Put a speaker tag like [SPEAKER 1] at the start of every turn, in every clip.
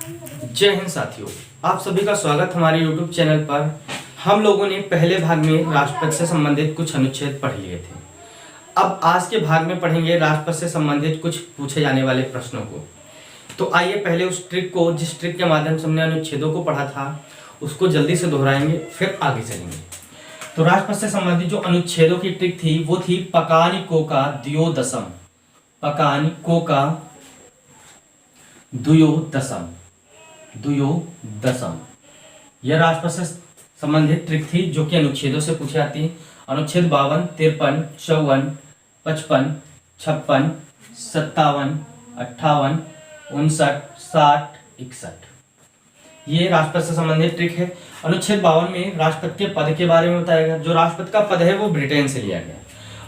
[SPEAKER 1] जय हिंद साथियों, आप सभी का स्वागत हमारे YouTube चैनल पर। हम लोगों ने पहले भाग में राष्ट्रपति से संबंधित कुछ अनुच्छेद पढ़ लिए थे। अब आज के भाग में पढ़ेंगे राष्ट्रपति से संबंधित कुछ पूछे जाने वाले प्रश्नों को। तो आइए पहले उस ट्रिक को, जिस ट्रिक के माध्यम से हमने अनुच्छेदों को पढ़ा था, उसको जल्दी से दोहराएंगे, फिर आगे चलेंगे। तो राष्ट्रपति से संबंधित जो अनुच्छेदों की ट्रिक थी वो थी पकानिको का द्योदशम, पकानिको का द्वयोदशम। यह राष्ट्रपति से संबंधित ट्रिक थी जो कि अनुच्छेदों से पूछी जाती है। अनुच्छेद 52, 53, 54, 55, 56, 57, 58, 59, 60, 61, ये राष्ट्रपति से संबंधित ट्रिक है। अनुच्छेद 52 में राष्ट्रपति के पद के बारे में बताया गया। जो राष्ट्रपति का पद है वो ब्रिटेन से लिया गया।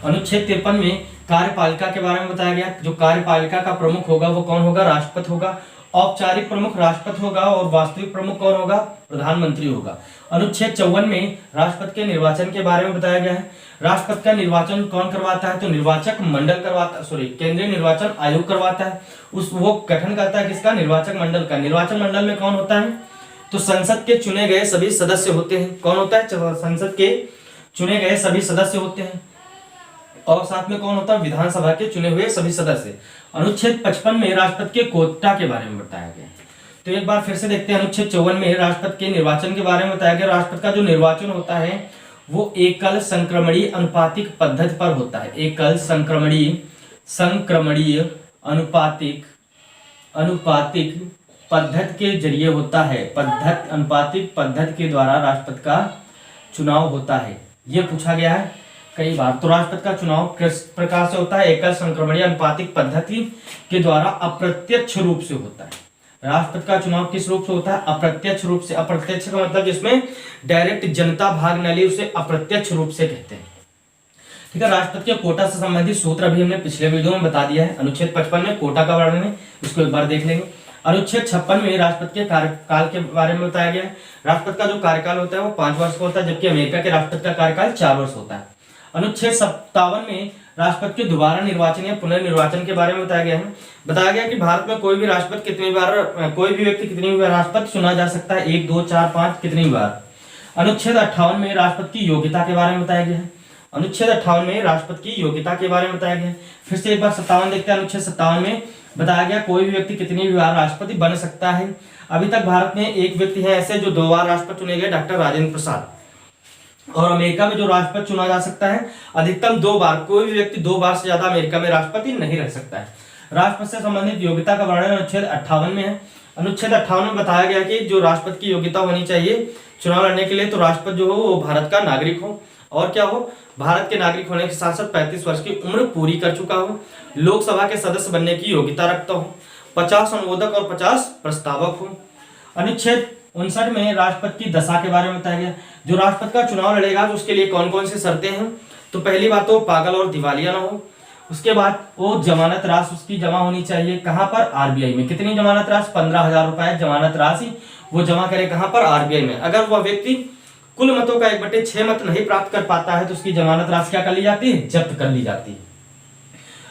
[SPEAKER 1] अनुच्छेद 53 में कार्यपालिका के बारे में बताया गया। जो कार्यपालिका का प्रमुख होगा वो कौन होगा? राष्ट्रपति होगा। औपचारिक प्रमुख राष्ट्रपति होगा और वास्तविक प्रमुख कौन होगा? प्रधानमंत्री होगा। अनुच्छेद 54 में राष्ट्रपति के निर्वाचन के बारे में बताया गया है। राष्ट्रपति का निर्वाचन कौन करवाता है? तो निर्वाचक मंडल करवाता है, केंद्रीय निर्वाचन आयोग करवाता है। वो गठन करता है किसका? निर्वाचक मंडल का। निर्वाचन मंडल में कौन होता है? तो संसद के चुने गए सभी सदस्य होते हैं। कौन होता है? संसद के चुने गए सभी सदस्य होते हैं। और साथ में कौन होता है? विधानसभा के चुने हुए सभी सदस्य। अनुच्छेद 55 में राष्ट्रपति के कोटा के बारे में बताया गया। तो एक बार फिर से देखते हैं। अनुच्छेद 54 में राष्ट्रपति के निर्वाचन के बारे में बताया गया। राष्ट्रपति का जो निर्वाचन होता है वो एकल संक्रमणीय अनुपातिक पद्धति पर होता है। एकल संक्रमणीय अनुपातिक पद्धति के जरिए होता है। अनुपातिक पद्धति के द्वारा राष्ट्रपति का चुनाव होता है। यह पूछा गया है कई बार। तो राष्ट्रपति का चुनाव किस प्रकार से होता है? एकल संक्रमणीय अनुपातिक पद्धति के द्वारा अप्रत्यक्ष रूप से होता है। राष्ट्रपति का चुनाव किस रूप से होता है? अप्रत्यक्ष रूप से। अप्रत्यक्ष का मतलब जिसमें डायरेक्ट जनता भाग न ले, उसे अप्रत्यक्ष रूप से कहते हैं। ठीक है। राष्ट्रपति के कोटा से संबंधित सूत्र अभी हमने पिछले वीडियो में बता दिया है। अनुच्छेद 55 में कोटा का बारे में, इसको एक बार देख लेंगे। अनुच्छेद 56 में राष्ट्रपति के कार्यकाल के बारे में बताया गया है। राष्ट्रपति का जो कार्यकाल होता है वो 5 वर्ष का होता है, जबकि अमेरिका के राष्ट्रपति का कार्यकाल 4 वर्ष होता है। अनुच्छेद 57 में राष्ट्रपति के दोबारा निर्वाचन या पुनर्निर्वाचन के बारे में बताया गया है। बताया गया कि भारत में कोई भी राष्ट्रपति कोई भी व्यक्ति कितनी बार राष्ट्रपति चुना जा सकता है? 1, 2, 4, 5 कितनी बार। अनुच्छेद 58 में राष्ट्रपति की योग्यता के बारे में बताया गया है। अनुच्छेद 58 में राष्ट्रपति की योग्यता के बारे में बताया गया है। फिर से एक बार 57 देखते हैं। अनुच्छेद 57 में बताया गया कोई भी व्यक्ति कितनी बार राष्ट्रपति बन सकता है। अभी तक भारत में एक व्यक्ति है ऐसे जो 2 बार राष्ट्रपति चुने गए, डॉक्टर राजेंद्र प्रसाद। और अमेरिका में जो राष्ट्रपति चुना जा सकता है अधिकतम 2 बार। कोई भी व्यक्ति 2 बार से ज्यादा अमेरिका में राष्ट्रपति नहीं रह सकता है। राष्ट्रपति से संबंधित योग्यता का वर्णन अनुच्छेद 58 में है। अनुच्छेद 58 में बताया गया कि जो राष्ट्रपति की योग्यता होनी चाहिए चुनाव लड़ने के लिए, तो राष्ट्रपति जो हो वो भारत का नागरिक हो, और क्या हो? भारत के नागरिक होने के साथ साथ 35 वर्ष की उम्र पूरी कर चुका हो, लोकसभा के सदस्य बनने की योग्यता रखता हो, 50 अनुमोदक और 50 प्रस्तावक हो। अनुच्छेद 59 में राष्ट्रपति की दशा के बारे में बताया गया। जो राष्ट्रपति का चुनाव लड़ेगा तो उसके लिए कौन कौन सी शर्तें हैं? तो पहली बात तो पागल और दिवालिया ना हो। उसके बाद वो जमानत राशि उसकी जमा होनी चाहिए। कहां पर? आरबीआई में। कितनी जमानत राशि? 15,000 रुपए जमानत राशि वो जमा करे। कहां पर? आरबीआई में। अगर वह व्यक्ति कुल मतों का 1/6 मत नहीं प्राप्त कर पाता है तो उसकी जमानत राशि क्या कर ली जाती है? जब्त कर ली जाती है।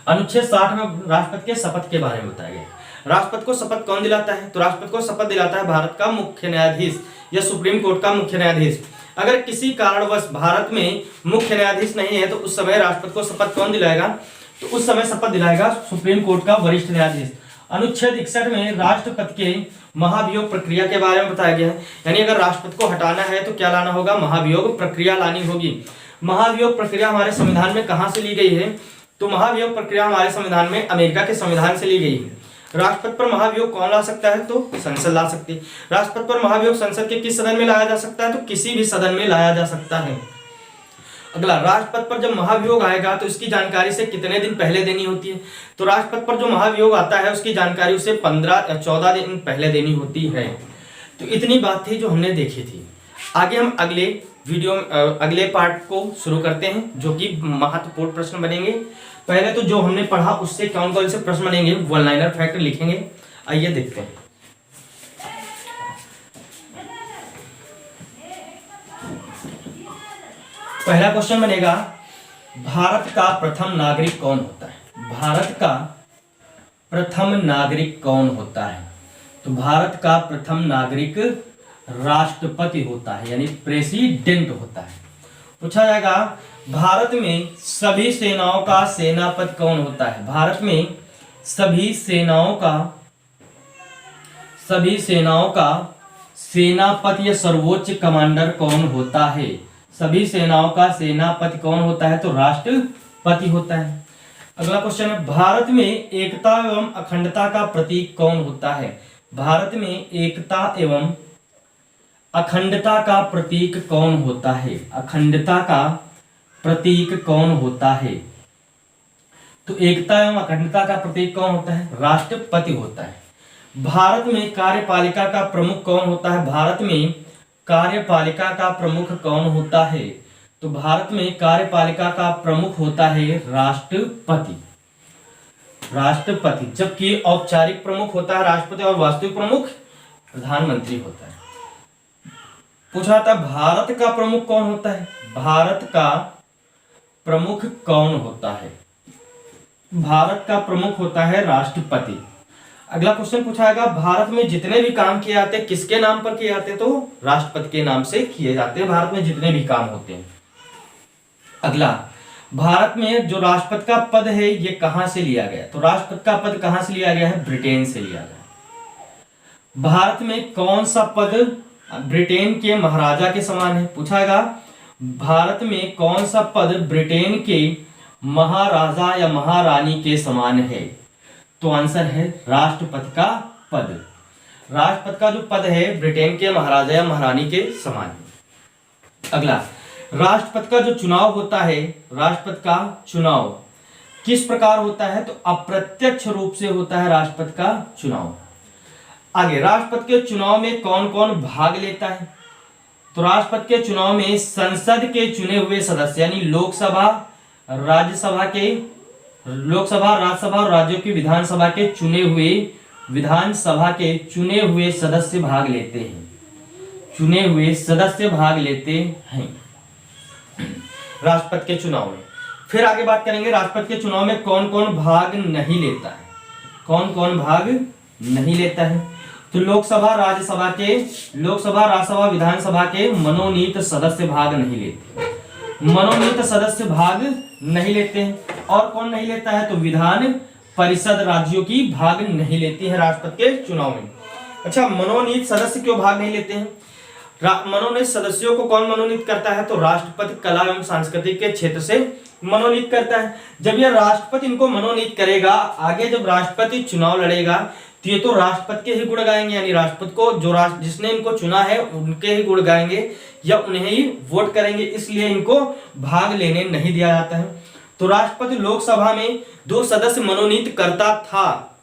[SPEAKER 1] अनुच्छेद 60 में राष्ट्रपति के शपथ के बारे में बताया गया। राष्ट्रपति को शपथ कौन दिलाता है? तो राष्ट्रपति को शपथ दिलाता है भारत का मुख्य न्यायाधीश या सुप्रीम कोर्ट का मुख्य न्यायाधीश। अगर किसी कारणवश भारत में मुख्य न्यायाधीश नहीं है तो उस समय राष्ट्रपति को शपथ कौन दिलाएगा? तो उस समय शपथ दिलाएगा सुप्रीम कोर्ट का वरिष्ठ न्यायाधीश। अनुच्छेद 61 में राष्ट्रपति के महाभियोग प्रक्रिया के बारे में बताया गया है। यानी अगर राष्ट्रपति को हटाना है तो क्या लाना होगा? महाभियोग प्रक्रिया लानी होगी। महाभियोग प्रक्रिया हमारे संविधान में कहां से ली गई है? तो महाभियोग प्रक्रिया हमारे संविधान में अमेरिका के संविधान से ली गई है। राष्ट्रपति पर महाभियोग कौन ला सकता है? तो संसद ला सकती है। राष्ट्रपति पर महाभियोग संसद के किस सदन में लाया जा सकता है? तो किसी भी सदन में लाया जा सकता है। अगला, राष्ट्रपति पर जब महाभियोग आएगा तो इसकी जानकारी से कितने दिन पहले देनी होती है? तो राष्ट्रपति पर जो महाभियोग आता है उसकी जानकारी उसे 15 या 14 दिन पहले देनी होती है। तो इतनी बात थी जो हमने देखी थी। आगे हम अगले पार्ट को शुरू करते हैं जो कि महत्वपूर्ण प्रश्न बनेंगे। पहले तो जो हमने पढ़ा उससे कौन कौन से प्रश्न बनेंगे, वन लाइनर फैक्ट लिखेंगे। आइए देखते हैं। पहला क्वेश्चन बनेगा, भारत का प्रथम नागरिक कौन होता है? भारत का प्रथम नागरिक कौन होता है? तो भारत का प्रथम नागरिक राष्ट्रपति होता है, यानी प्रेसिडेंट होता है। पूछा जाएगा भारत में सभी सेनाओं का सेनापति कौन होता है? भारत में सभी सेनाओं का सेनापति या सर्वोच्च कमांडर कौन होता है? सभी सेनाओं का सेनापति कौन होता है? तो राष्ट्रपति होता है। अगला क्वेश्चन है, भारत में एकता एवं अखंडता का प्रतीक कौन होता है? भारत में एकता एवं अखंडता का प्रतीक कौन होता है? अखंडता का प्रतीक कौन होता है? तो एकता एवं अखंडता का प्रतीक कौन होता है? राष्ट्रपति होता है। भारत में कार्यपालिका का प्रमुख कौन होता है? भारत में कार्यपालिका का प्रमुख कौन होता है? तो भारत में कार्यपालिका का प्रमुख होता है राष्ट्रपति। राष्ट्रपति, जबकि औपचारिक प्रमुख होता है राष्ट्रपति और वास्तविक प्रमुख प्रधानमंत्री होता है। पूछा था भारत का प्रमुख कौन होता है? भारत का प्रमुख कौन होता है? भारत का प्रमुख होता है राष्ट्रपति। अगला क्वेश्चन पूछाएगा, भारत में जितने भी काम किए जाते हैं किसके नाम पर किए जाते हैं? तो राष्ट्रपति के नाम से किए जाते हैं भारत में जितने भी काम होते हैं। अगला, भारत में जो राष्ट्रपति का पद है ये कहां से लिया गया? तो राष्ट्रपति का पद कहां से लिया गया है? ब्रिटेन से लिया गया। भारत में कौन सा पद ब्रिटेन के महाराजा के समान है? पूछाएगा भारत में कौन सा पद ब्रिटेन के महाराजा या महारानी के समान है? तो आंसर है राष्ट्रपति का पद। राष्ट्रपति का जो पद है ब्रिटेन के महाराजा या महारानी के समान है। अगला, राष्ट्रपति का जो चुनाव होता है, राष्ट्रपति का चुनाव किस प्रकार होता है? तो अप्रत्यक्ष रूप से होता है राष्ट्रपति का चुनाव। आगे, राष्ट्रपति के चुनाव में कौन कौन भाग लेता है? तो राष्ट्रपति के चुनाव में संसद के चुने हुए सदस्य यानी लोकसभा, राज्यसभा और राज्यों की विधानसभा के चुने हुए सदस्य भाग लेते हैं। चुने हुए सदस्य भाग लेते हैं राष्ट्रपति के चुनाव में। फिर आगे बात करेंगे राष्ट्रपति के चुनाव में कौन कौन भाग नहीं लेता है। कौन कौन भाग नहीं लेता है? तो लोकसभा, राज्यसभा, विधानसभा के मनोनीत सदस्य भाग नहीं लेते। मनोनीत सदस्य भाग नहीं लेते हैं। और कौन नहीं लेता है? तो विधान परिषद राज्यों की भाग नहीं लेती है राष्ट्रपति के चुनाव में। अच्छा, मनोनीत सदस्य क्यों भाग नहीं लेते हैं? मनोनीत सदस्यों को कौन मनोनीत करता है? तो राष्ट्रपति कला एवं सांस्कृतिक के क्षेत्र से मनोनीत करता है। जब यह राष्ट्रपति इनको मनोनीत करेगा, आगे जब राष्ट्रपति चुनाव लड़ेगा तो ये तो राष्ट्रपति के ही गुण गाएंगे, यानी राष्ट्रपति को जो जिसने इनको चुना है उनके ही गुण गाएंगे या उन्हें ही वोट करेंगे, इसलिए इनको भाग लेने नहीं दिया जाता है। तो राष्ट्रपति लोकसभा में 2 सदस्य मनोनीत करता था,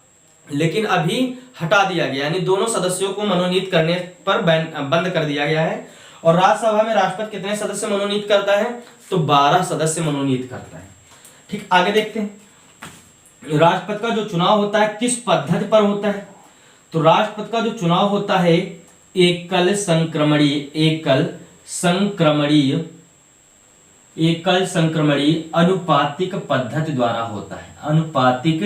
[SPEAKER 1] लेकिन अभी हटा दिया गया, यानी दोनों सदस्यों को मनोनीत करने पर बंद कर दिया गया है। और राज्यसभा में राष्ट्रपति कितने सदस्य मनोनीत करता है? तो 12 सदस्य मनोनीत करता है। ठीक, आगे देखते हैं राष्ट्रपति का जो चुनाव होता है किस पद्धति पर होता है? तो राष्ट्रपति का जो चुनाव होता है एकल संक्रमणीय अनुपातिक पद्धति द्वारा होता है। अनुपातिक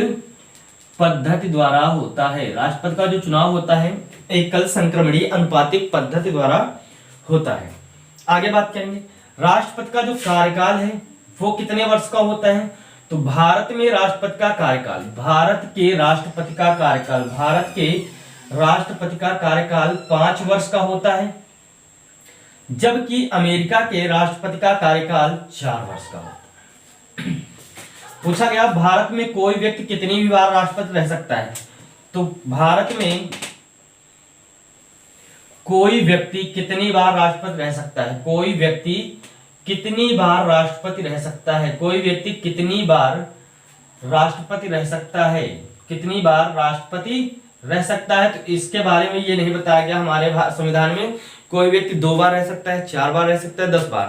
[SPEAKER 1] पद्धति द्वारा होता है। राष्ट्रपति का जो चुनाव होता है एकल संक्रमणीय अनुपातिक पद्धति द्वारा होता है। आगे बात करेंगे राष्ट्रपति का जो कार्यकाल है वो कितने वर्ष का होता है? तो भारत के राष्ट्रपति का कार्यकाल 5 वर्ष का होता है, जबकि अमेरिका के राष्ट्रपति का कार्यकाल 4 वर्ष का होता है। पूछा गया भारत में कोई व्यक्ति कितनी भी बार राष्ट्रपति रह सकता है? तो भारत में कोई व्यक्ति कितनी बार राष्ट्रपति रह सकता है? कोई व्यक्ति कितनी बार राष्ट्रपति रह सकता है? कोई व्यक्ति कितनी बार राष्ट्रपति रह सकता है? कितनी बार राष्ट्रपति रह सकता है? तो इसके बारे में ये नहीं बताया गया हमारे संविधान में। कोई व्यक्ति 2 बार रह सकता है, 4 बार रह सकता है, 10 बार,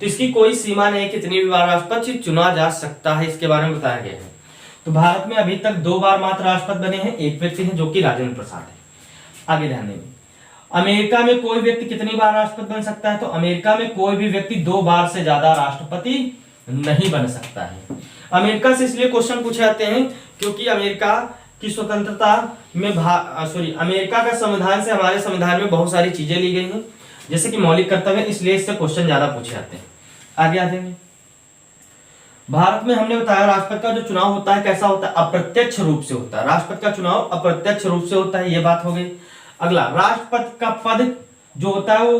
[SPEAKER 1] तो इसकी कोई सीमा नहीं, कितनी भी बार राष्ट्रपति चुना जा सकता है, इसके बारे में बताया गया है। तो भारत में अभी तक 2 बार मात्र राष्ट्रपति बने हैं, एक व्यक्ति हैं जो कि राजेंद्र प्रसाद है। आगे ध्यान देंगे अमेरिका में कोई व्यक्ति कितनी बार राष्ट्रपति बन सकता है? तो अमेरिका में कोई भी व्यक्ति 2 बार से ज्यादा राष्ट्रपति नहीं बन सकता है। अमेरिका से इसलिए क्वेश्चन पूछे जाते हैं क्योंकि अमेरिका की स्वतंत्रता में अमेरिका का संविधान से हमारे संविधान में बहुत सारी चीजें ली गई हैं, जैसे कि मौलिक कर्तव्य, इसलिए इससे क्वेश्चन ज्यादा पूछे जाते हैं। आगे आ जाएंगे। भारत में हमने बताया राष्ट्रपति का जो चुनाव होता है कैसा होता है, अप्रत्यक्ष रूप से होता है। राष्ट्रपति का चुनाव अप्रत्यक्ष रूप से होता है, ये बात हो गई। अगला, राष्ट्रपति का पद जो होता है वो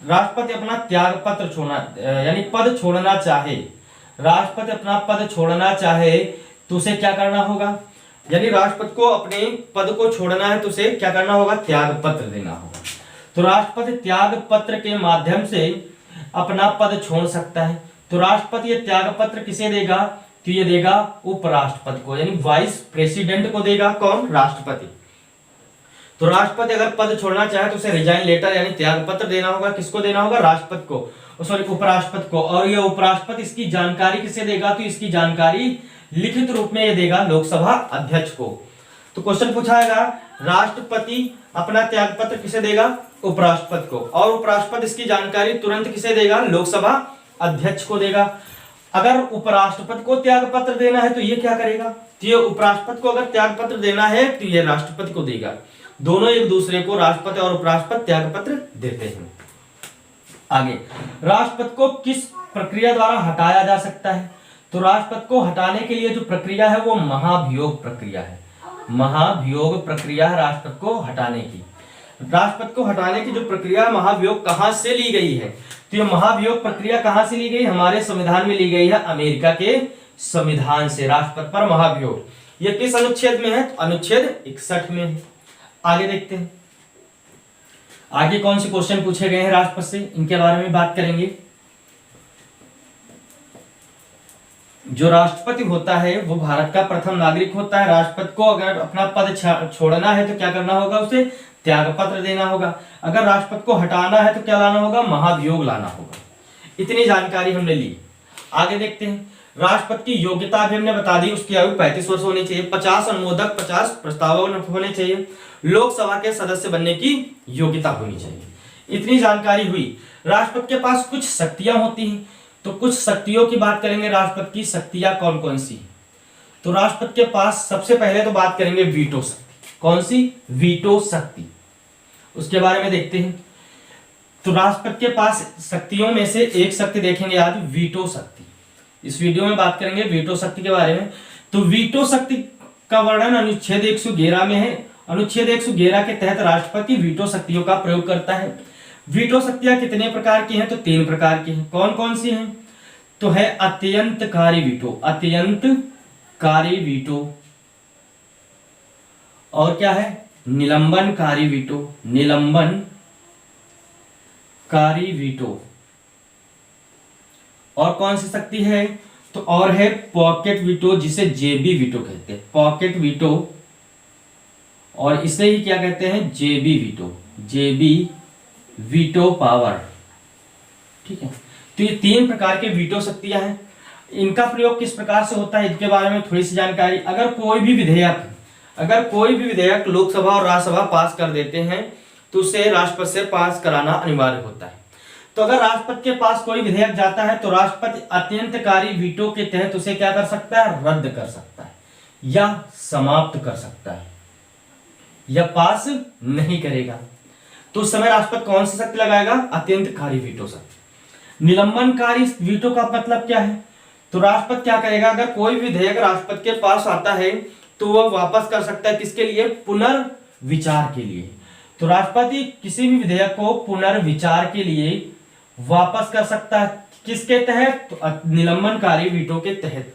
[SPEAKER 1] राष्ट्रपति अपना त्याग पत्र छोड़ना यानी पद छोड़ना चाहे, राष्ट्रपति अपना पद छोड़ना चाहे तो उसे क्या करना होगा, यानी राष्ट्रपति को अपने पद को छोड़ना है तो उसे क्या करना होगा, त्याग पत्र देना होगा। तो राष्ट्रपति त्याग पत्र के माध्यम से अपना पद छोड़ सकता है। तो राष्ट्रपति ये त्याग पत्र किसे देगा, तो ये देगा उपराष्ट्रपति को, यानी वाइस प्रेसिडेंट को देगा। कौन, राष्ट्रपति। तो राष्ट्रपति अगर पद छोड़ना चाहे तो उसे रिजाइन लेटर यानी त्याग पत्र देना होगा। किसको देना होगा, राष्ट्रपति को, सॉरी उपराष्ट्रपति को। और ये उपराष्ट्रपति इसकी जानकारी किसे देगा, तो इसकी जानकारी लिखित रूप में ये देगा लोकसभा अध्यक्ष को। तो क्वेश्चन पूछाएगा, राष्ट्रपति अपना त्याग पत्र किसे देगा, उपराष्ट्रपति को, और उपराष्ट्रपति इसकी जानकारी तुरंत किसे देगा, लोकसभा अध्यक्ष को देगा। अगर उपराष्ट्रपति को त्याग पत्र देना है तो ये क्या करेगा, तो ये उपराष्ट्रपति को अगर त्याग पत्र देना है तो ये राष्ट्रपति को देगा। दोनों एक दूसरे को, राष्ट्रपति और उपराष्ट्रपति, त्याग पत्र देते हैं। आगे, राष्ट्रपति को किस प्रक्रिया द्वारा हटाया जा सकता है, तो राष्ट्रपति को हटाने के लिए जो प्रक्रिया है वो महाभियोग प्रक्रिया है। महाभियोग प्रक्रिया है राष्ट्रपति को हटाने की। राष्ट्रपति को हटाने की जो प्रक्रिया महाभियोग कहां से ली गई है, तो ये महाभियोग प्रक्रिया कहां से ली गई, हमारे संविधान में ली गई है, अमेरिका के संविधान से राष्ट्रपति पर महाभियोग। ये किस अनुच्छेद में है, तो अनुच्छेद 61 में है। आगे देखते हैं आगे कौन से क्वेश्चन पूछे गए हैं राष्ट्रपति से, इनके बारे में बात करेंगे। जो राष्ट्रपति होता है वो भारत का प्रथम नागरिक होता है। राष्ट्रपति को अगर अपना पद छोड़ना है तो क्या करना होगा, उसे त्याग पत्र देना होगा। अगर राष्ट्रपति को हटाना है तो क्या लाना होगा, महाभियोग लाना होगा। इतनी जानकारी हमने ली। आगे देखते हैं, राष्ट्रपति की योग्यता भी हमने बता दी, उसकी आयु 35 वर्ष होनी चाहिए, 50 अनुमोदक, 50 प्रस्तावक होने चाहिए, लोकसभा के सदस्य बनने की योग्यता होनी चाहिए। इतनी जानकारी हुई। राष्ट्रपति के पास कुछ शक्तियां होती हैं, तो कुछ शक्तियों की बात करेंगे। राष्ट्रपति की शक्तियां कौन कौन सी, तो राष्ट्रपति के पास सबसे पहले तो बात करेंगे वीटो शक्ति। कौन सी, वीटो शक्ति, उसके बारे में देखते हैं। तो राष्ट्रपति के पास शक्तियों में से एक शक्ति देखेंगे आज, वीटो शक्ति। इस वीडियो में बात करेंगे वीटो शक्ति के बारे में। तो वीटो शक्ति का वर्णन अनुच्छेद 111 में है। अनुच्छेद 111 के तहत राष्ट्रपति वीटो शक्तियों का प्रयोग करता है। वीटो शक्तियां कितने प्रकार की हैं, तो 3 प्रकार की हैं। कौन कौन सी हैं, तो है अत्यंतकारी वीटो, अत्यंतकारी वीटो, और क्या है, निलंबनकारी वीटो, निलंबनकारी वीटो। और कौन सी शक्ति है, तो और है पॉकेट वीटो, जिसे जेबी वीटो कहते हैं, पॉकेट वीटो, और इसे ही क्या कहते हैं, जेबी वीटो, जेबी वीटो पावर। ठीक है, तो ये 3 प्रकार के वीटो शक्तियां हैं। इनका प्रयोग किस प्रकार से होता है, इनके बारे में थोड़ी सी जानकारी। अगर कोई भी विधेयक लोकसभा और राज्यसभा पास कर देते हैं तो उसे राष्ट्रपति से पास कराना अनिवार्य होता है। तो अगर राष्ट्रपति के पास कोई विधेयक जाता है तो राष्ट्रपति अत्यंतकारी वीटो के तहत उसे क्या कर सकता है, रद्द कर सकता है या समाप्त कर सकता है या पास नहीं करेगा। तो उस समय राष्ट्रपति कौन सी शक्ति लगाएगा, अत्यंतकारी वीटो शक्ति। निलंबनकारी वीटो का मतलब क्या है, तो राष्ट्रपति क्या करेगा, अगर कोई विधेयक राष्ट्रपति के पास आता है तो वह वापस कर सकता है, किसके लिए, पुनर्विचार के लिए। तो राष्ट्रपति किसी भी विधेयक को पुनर्विचार के लिए वापस कर सकता है, किसके तहत, तो निलंबनकारी वीटो के तहत।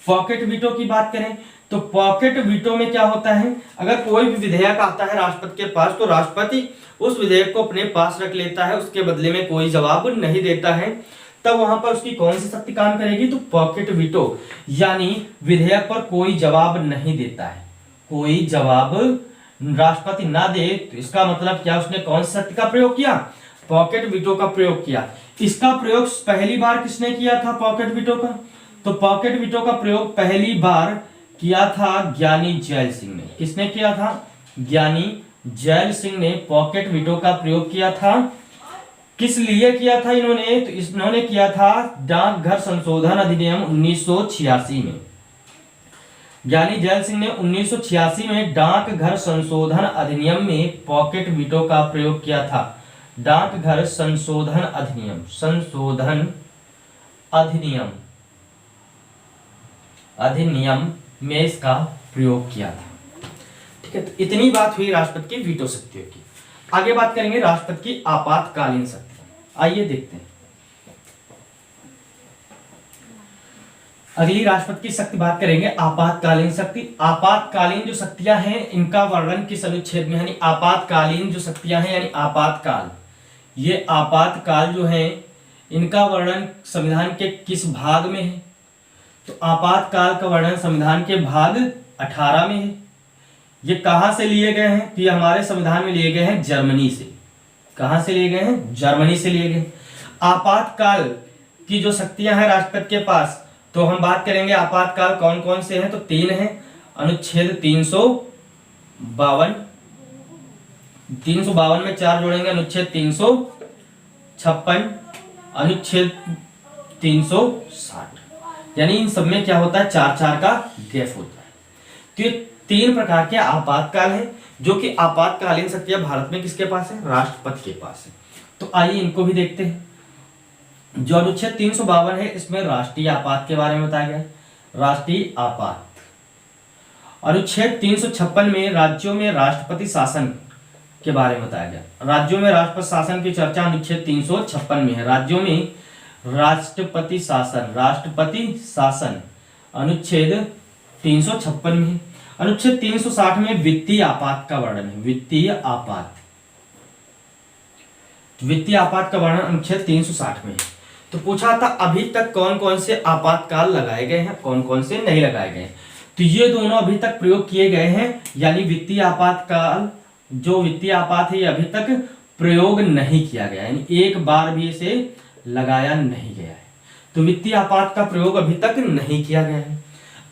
[SPEAKER 1] पॉकेट वीटो की बात करें तो पॉकेट वीटो में क्या होता है, अगर कोई भी विधेयक आता है राष्ट्रपति के पास तो राष्ट्रपति उस विधेयक को अपने पास रख लेता है, उसके बदले में कोई जवाब नहीं देता है, तब वहां पर उसकी कौन सी शक्ति काम करेगी, तो पॉकेट वीटो, यानी विधेयक पर कोई जवाब नहीं देता है, कोई जवाब राष्ट्रपति ना दे तो इसका मतलब क्या, उसने कौन सी शक्ति का प्रयोग किया, पॉकेट वीटो का प्रयोग किया। इसका प्रयोग पहली बार किसने किया था, पॉकेट वीटो का, तो पॉकेट वीटो का प्रयोग पहली बार किया था ज्ञानी जैल सिंह ने। किसने किया था, ज्ञानी जैल सिंह ने पॉकेट वीटो का प्रयोग किया था। किस लिए किया था इन्होंने, तो इन्होंने किया था डाकघर संशोधन अधिनियम 1986 में। ज्ञानी जैल सिंह ने 1986 में डाकघर संशोधन अधिनियम में पॉकेट वीटो का प्रयोग किया था। डाकघर संशोधन अधिनियम में इसका प्रयोग किया था। ठीक है, तो इतनी बात हुई राष्ट्रपति की वीटो शक्तियों की। आगे बात करेंगे राष्ट्रपति की आपातकालीन शक्ति। आइए देखते हैं। अगली राष्ट्रपति की शक्ति बात करेंगे आपातकालीन शक्ति। आपातकालीन जो शक्तियां हैं इनका वर्णन किस अनुच्छेद में, यानी आपातकालीन जो शक्तियां हैं यानी आपातकाल, ये आपातकाल जो है इनका वर्णन संविधान के किस भाग में है? तो आपातकाल का वर्णन संविधान के भाग 18 में है। ये कहां से लिए गए हैं? तो ये हमारे संविधान में लिए गए हैं जर्मनी से। कहां से लिए गए हैं? जर्मनी से लिए गए। आपातकाल की जो शक्तियां हैं राष्ट्रपति के पास, तो हम बात करेंगे आपातकाल कौन कौन से हैं। तो 3 हैं। अनुच्छेद 352, 352 में 4 जोड़ेंगे, अनुच्छेद 356, अनुच्छेद 360, यानी इन सब में क्या होता है? 4-4 का गैप होता है। तो ये 3 प्रकार के आपातकाल हैं, जो कि आपातकालीन शक्तियां भारत में किसके पास है? राष्ट्रपति के पास है। तो आइए इनको भी देखते हैं। जो अनुच्छेद 352 है इसमें राष्ट्रीय आपात के बारे में बताया गया है। राष्ट्रीय आपात। अनुच्छेद 356 में राज्यों में राष्ट्रपति शासन के बारे में बताया गया। राज्यों में राष्ट्रपति शासन की चर्चा अनुच्छेद 356 में है। राज्यों में राष्ट्रपति शासन अनुच्छेद 356 में है। अनुच्छेद 360 में वित्तीय आपात का वर्णन है। वित्तीय आपात का वर्णन अनुच्छेद 360 में है। तो पूछा था अभी तक कौन कौन से आपातकाल लगाए गए हैं, कौन कौन से नहीं लगाए गए। तो ये दोनों अभी तक प्रयोग किए गए हैं, यानी वित्तीय आपातकाल, जो वित्तीय आपात है ये अभी तक प्रयोग नहीं किया गया, यानी एक बार भी इसे लगाया नहीं गया है। तो वित्तीय आपात का प्रयोग अभी तक नहीं किया गया है।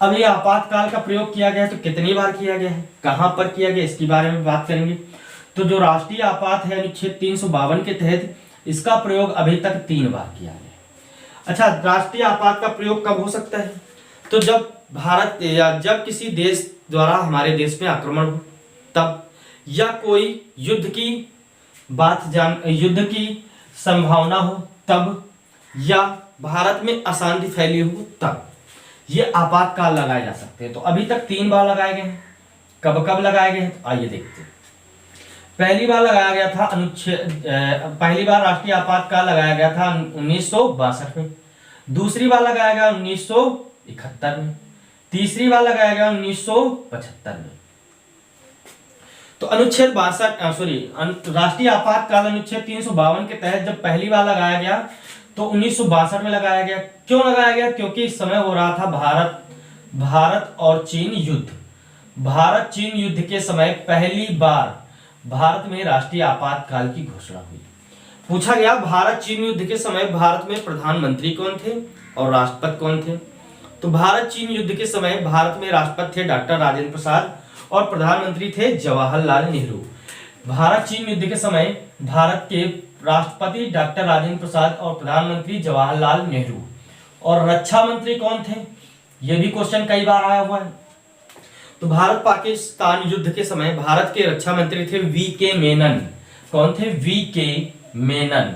[SPEAKER 1] अब ये आपातकाल का प्रयोग किया गया है तो कितनी बार किया गया है, कहां पर किया गया, इसके बारे में बात करेंगे। तो जो राष्ट्रीय आपात है अनुच्छेद 352 के तहत इसका प्रयोग अभी तक 3 बार किया गया। अच्छा, राष्ट्रीय आपात का प्रयोग कब हो सकता है? तो जब भारत या जब किसी देश द्वारा हमारे देश में आक्रमण हो तब, या कोई युद्ध की संभावना हो तब, या भारत में अशांति फैली हो तब ये आपातकाल लगाए जा सकते हैं। तो अभी तक 3 बार लगाए गए हैं। कब कब लगाए गए हैं? तो आइए देखते हैं। पहली बार लगाया गया था पहली बार राष्ट्रीय आपातकाल लगाया गया था 1962 में। दूसरी बार लगाया गया 1971 में। तीसरी बार लगाया गया 1975 में। तो अनुच्छेद 62 राष्ट्रीय आपातकाल अनुच्छेद 352 के तहत जब पहली बार लगाया गया तो 1962 में लगाया गया। क्यों लगाया गया? क्योंकि इस समय हो रहा था भारत और चीन युद्ध। भारत चीन युद्ध के समय पहली बार भारत में राष्ट्रीय आपातकाल की घोषणा हुई। पूछा गया भारत चीन युद्ध के समय भारत में प्रधानमंत्री कौन थे और राष्ट्रपति कौन थे? तो भारत चीन युद्ध के समय भारत में राष्ट्रपति थे डॉक्टर राजेंद्र प्रसाद और प्रधानमंत्री थे जवाहरलाल नेहरू। भारत चीन युद्ध के समय भारत के राष्ट्रपति डॉक्टर राजेंद्र प्रसाद और प्रधानमंत्री जवाहरलाल नेहरू। और रक्षा मंत्री कौन थे? यह भी क्वेश्चन कई बार आया हुआ है। तो भारत पाकिस्तान युद्ध के समय भारत के रक्षा मंत्री थे वी.के. मेनन। कौन थे? वी.के. मेनन।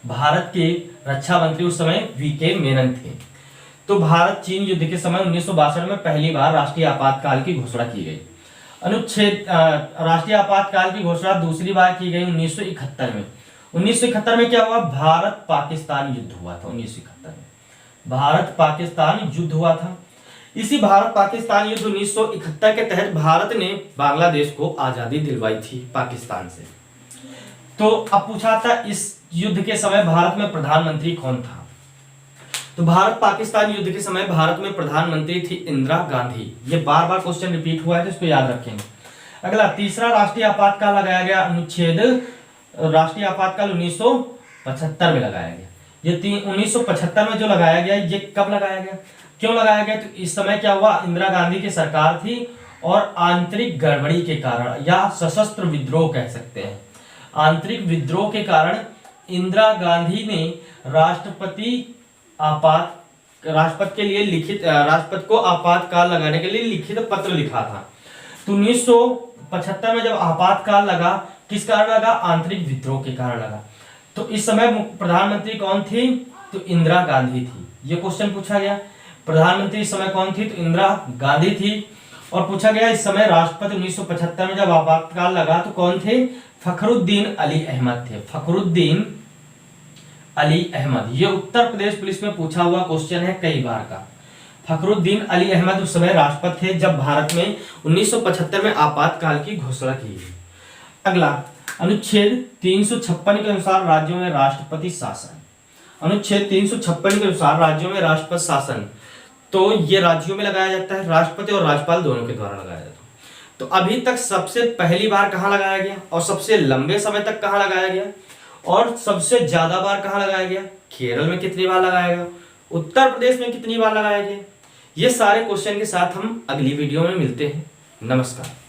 [SPEAKER 1] भारत के रक्षा मंत्री उस समय वी.के. मेनन थे। तो भारत चीन युद्ध के समय 1962 में पहली बार राष्ट्रीय आपातकाल की घोषणा की गई। राष्ट्रीय आपातकाल की घोषणा दूसरी बार की गई 1971 में। 1971 में क्या हुआ? भारत पाकिस्तान युद्ध हुआ था। 1971 में भारत पाकिस्तान युद्ध हुआ था। इसी भारत पाकिस्तान युद्ध 1971 के तहत भारत ने बांग्लादेश को आजादी दिलवाई थी पाकिस्तान से। तो अब पूछा था इस युद्ध के समय भारत में प्रधानमंत्री कौन था? तो भारत पाकिस्तान युद्ध के समय भारत में प्रधानमंत्री थी इंदिरा गांधी। ये बार बार क्वेश्चन रिपीट हुआ है तो इसको याद रखेंगे। अगला तीसरा राष्ट्रीय आपातकाल लगाया गया अनुच्छेद राष्ट्रीय आपातकाल 1975 में लगाया गया। ये 1975 में जो लगाया गया, ये कब लगाया गया, क्यों लगाया गया? तो इस समय क्या हुआ, इंदिरा गांधी की सरकार थी और आंतरिक गड़बड़ी के कारण या सशस्त्र विद्रोह कह सकते हैं, आंतरिक विद्रोह के कारण इंदिरा गांधी ने राष्ट्रपति राष्ट्रपति के लिए लिखित राष्ट्रपति को आपातकाल लगाने के लिए लिखित पत्र लिखा था। तो 1975 में जब आपातकाल लगा, किस कारण लगा? आंतरिक विद्रोह के कारण लगा। तो इस समय प्रधानमंत्री कौन थी? तो इंदिरा गांधी थी। ये क्वेश्चन पूछा गया, प्रधानमंत्री इस समय कौन थी? तो इंदिरा गांधी थी। और पूछा गया इस समय राष्ट्रपति 1975 में जब आपातकाल लगा तो कौन थे? फखरुद्दीन अली अहमद थे। फखरुद्दीन अली अहमद, ये उत्तर प्रदेश पुलिस में पूछा हुआ क्वेश्चन है कई बार का। फखरुद्दीन अली अहमद उस समय राष्ट्रपति थे जब भारत में 1975 में आपातकाल की घोषणा की। अगला, अनुच्छेद 356 के अनुसार राज्यों में राष्ट्रपति शासन। अनुच्छेद 356 के अनुसार राज्यों में राष्ट्रपति शासन, तो ये राज्यों में लगाया जाता है, राष्ट्रपति और राज्यपाल दोनों के द्वारा लगाया जाता है। तो अभी तक सबसे पहली बार कहाँ लगाया गया और सबसे लंबे समय तक कहाँ लगाया गया और सबसे ज्यादा बार कहाँ लगाया गया? केरल में कितनी बार लगाया गया? उत्तर प्रदेश में कितनी बार लगाया गया? ये सारे क्वेश्चन के साथ हम अगली वीडियो में मिलते हैं। नमस्कार।